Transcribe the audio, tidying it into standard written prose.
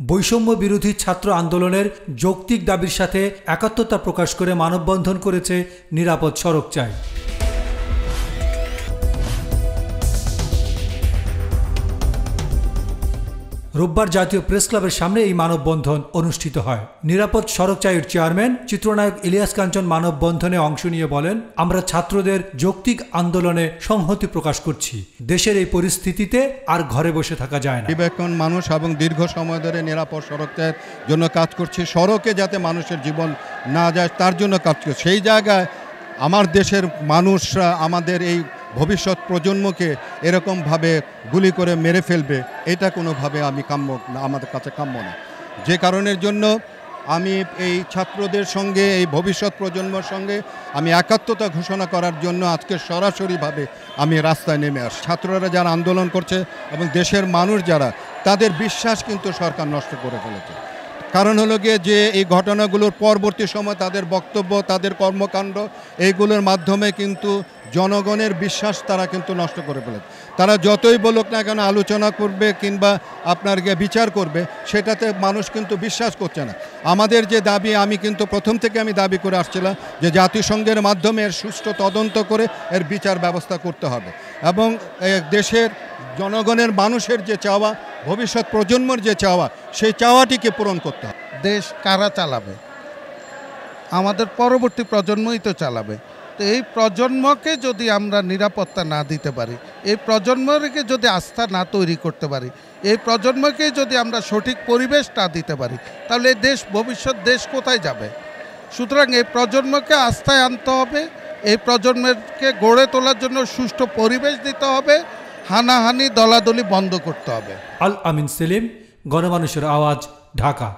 বৈষম্য বিরোধী ছাত্র আন্দোলনের যৌক্তিক দাবির সাথে একাত্মতা প্রকাশ করে মানববন্ধন করেছে নিরাপদ সড়ক চাই। রোববার জাতীয় প্রেস ক্লাবের সামনে এই মানববন্ধন অনুষ্ঠিত হয়। নিরাপদ সড়ক চাইয়ের চেয়ারম্যান চিত্রনায়ক ইলিয়াস কাঞ্চন মানববন্ধনে অংশ নিয়ে বলেন, আমরা ছাত্রদের যৌক্তিক আন্দোলনে সংহতি প্রকাশ করছি। দেশের এই পরিস্থিতিতে আর ঘরে বসে থাকা যায় না। বিবেকবান মানুষ এবং দীর্ঘ সময় ধরে নিরাপদ সড়ক চাইয়ের জন্য কাজ করছি। সড়কে যাতে মানুষের জীবন না যায় তার জন্য কাজ করছি। সেই জায়গায় আমার দেশের মানুষরা আমাদের এই ভবিষ্যৎ প্রজন্মকে এরকমভাবে গুলি করে মেরে ফেলবে, এটা কোনোভাবে আমাদের কাছে কাম্য না। যে কারণের জন্য আমি এই ছাত্রদের সঙ্গে, এই ভবিষ্যৎ প্রজন্মের সঙ্গে আমি একাত্মতা ঘোষণা করার জন্য আজকে সরাসরিভাবে আমি রাস্তায় নেমে আসি। ছাত্ররা যারা আন্দোলন করছে এবং দেশের মানুষ যারা, তাদের বিশ্বাস কিন্তু সরকার নষ্ট করে ফেলেছে। কারণ হলো গিয়ে যে এই ঘটনাগুলোর পরবর্তী সময় তাদের বক্তব্য, তাদের কর্মকাণ্ড, এইগুলোর মাধ্যমে কিন্তু জনগণের বিশ্বাস তারা কিন্তু নষ্ট করে ফেলেছে। তারা যতই বলুক না কেন, আলোচনা করবে কিংবা আপনার বিচার করবে, সেটাতে মানুষ কিন্তু বিশ্বাস করছে না। আমাদের যে দাবি, আমি কিন্তু প্রথম থেকে আমি দাবি করে আসছিলাম যে জাতিসংঘের মাধ্যমে এর সুষ্ঠু তদন্ত করে এর বিচার ব্যবস্থা করতে হবে এবং দেশের জনগণের মানুষের যে চাওয়া, ভবিষ্যৎ প্রজন্মের যে চাওয়া, সেই চাওয়াটিকে পূরণ করতে হবে। দেশ কারা চালাবে? আমাদের পরবর্তী প্রজন্মই তো চালাবে। তো এই প্রজন্মকে যদি আমরা নিরাপত্তা না দিতে পারি, এই প্রজন্মকে যদি আস্থা না তৈরি করতে পারি, এই প্রজন্মকে যদি আমরা সঠিক পরিবেশ না দিতে পারি, তাহলে এই দেশ, ভবিষ্যৎ দেশ কোথায় যাবে? সুতরাং এই প্রজন্মকে আস্থায় আনতে হবে, এই প্রজন্মকে গড়ে তোলার জন্য সুষ্ঠু পরিবেশ দিতে হবে, হানাহানি দলাদলি বন্ধ করতে হবে। আল আমিন সেলিম, গণমানুষের আওয়াজ, ঢাকা।